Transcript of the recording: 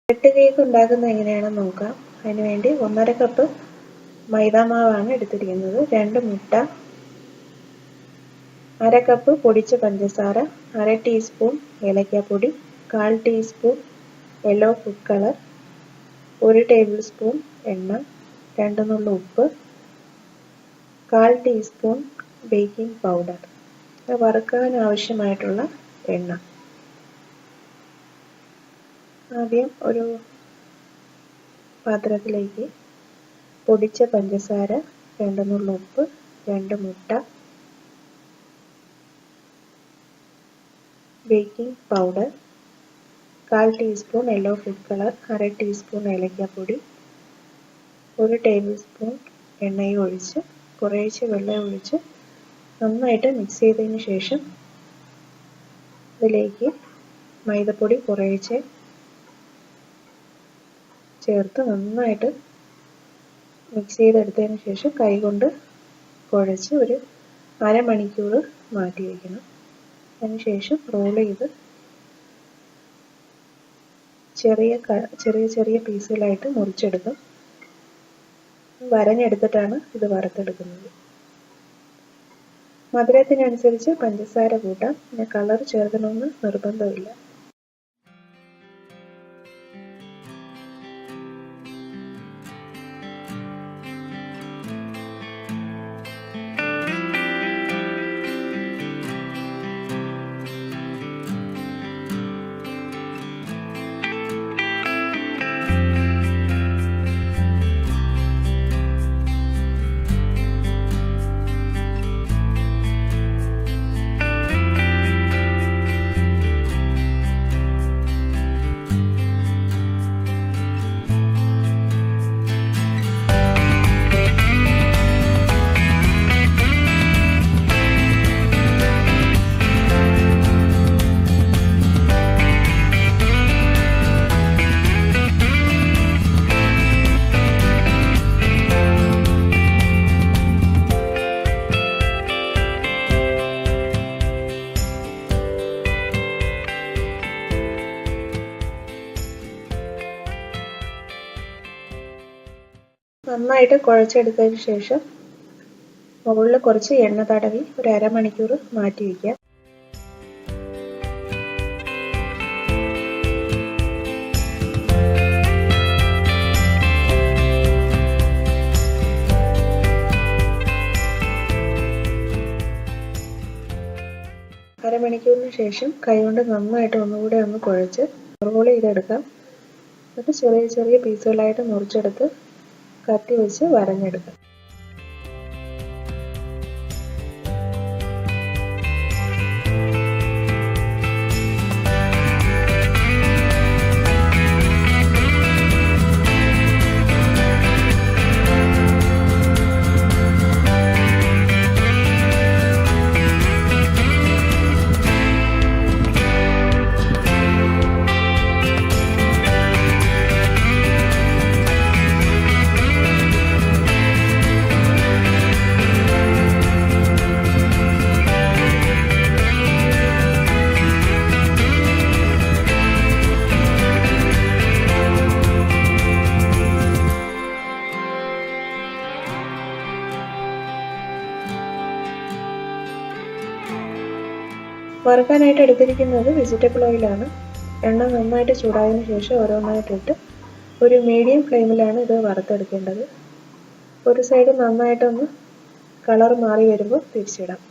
വെട്ട് കേക്ക് ഉണ്ടാക്കുന്നത് എങ്ങനെയാണെന്ന് നോക്കാം. അതിനുവേണ്ടി 1½ കപ്പ് മൈദാമാവാണ് എടുത്തിരിക്കുന്നത്, 2 മുട്ട, 1/2 കപ്പ് പൊടിച്ച പഞ്ചസാര, 1/2 ടീസ്പൂൺ ഏലക്കാപ്പൊടി, 1/4 teaspoon yellow food colour, 1 tablespoon എണ്ണ, 2 നുള്ളു ഉപ്പ്, 1/4 ടീസ്പൂൺ ബേക്കിംഗ് പൗഡർ. വറുക്കാൻ ആവശ്യമായിട്ടുള്ള എണ്ണ. ആദ്യം ഒരു പാത്രത്തിലേക്ക് പൊടിച്ച പഞ്ചസാര, 2 നുള്ളു ഉപ്പ്, 2 മുട്ട, baking powder, 1/4 teaspoon yellow food colour, 1/2 teaspoon ഏലക്കാപ്പൊടി, 1 ടേബിൾ സ്പൂൺ എണ്ണയും ഒഴിച്ച് കുറേശ്ശെ വെള്ളം ഒഴിച്ച് നന്നായിട്ട് മിക്സ് ചെയ്തതിന് ശേഷം ഇതിലേക്ക് മൈദപ്പൊടി കുറേശ്ശെ ചേർത്ത് നന്നായിട്ട് മിക്സ് ചെയ്തെടുത്തതിന് ശേഷം കൈകൊണ്ട് കുഴച്ച് ഒരു അരമണിക്കൂർ മാറ്റി വയ്ക്കണം. അതിനുശേഷം റോൾ ചെയ്ത് ചെറിയ പീസുകളായിട്ട് മുറിച്ചെടുക്കും. വരഞ്ഞെടുത്തിട്ടാണ് ഇത് വറുത്തെടുക്കുന്നത്. മധുരത്തിനനുസരിച്ച് പഞ്ചസാര കൂട്ടാം. പിന്നെ കളർ ചേർക്കണമെന്ന് നിർബന്ധമില്ല. നന്നായിട്ട് കുഴച്ചെടുത്തതിന് ശേഷം മുകളിൽ കുറച്ച് എണ്ണ തടവി ഒരു അരമണിക്കൂർ മാറ്റി വയ്ക്കാം. അരമണിക്കൂറിന് ശേഷം കൈകൊണ്ട് നന്നായിട്ട് ഒന്നുകൂടെ ഒന്ന് കുഴച്ച് റോൾ ചെയ്തെടുക്കാം. എന്നിട്ട് ചെറിയ പീസുകളായിട്ട് മുറിച്ചെടുത്ത് കത്തി വെച്ച് വരഞ്ഞെടുക്കാം. വറുക്കാനായിട്ട് എടുത്തിരിക്കുന്നത് വെജിറ്റബിൾ ഓയിലാണ്. എണ്ണ നന്നായിട്ട് ചൂടായതിനു ശേഷം ഓരോന്നായിട്ടിട്ട് ഒരു മീഡിയം ഫ്ലെയിമിലാണ് ഇത് വറുത്തെടുക്കേണ്ടത്. ഒരു സൈഡ് നന്നായിട്ടൊന്ന് കളർ മാറി വരുമ്പോൾ തിരിച്ചിടാം.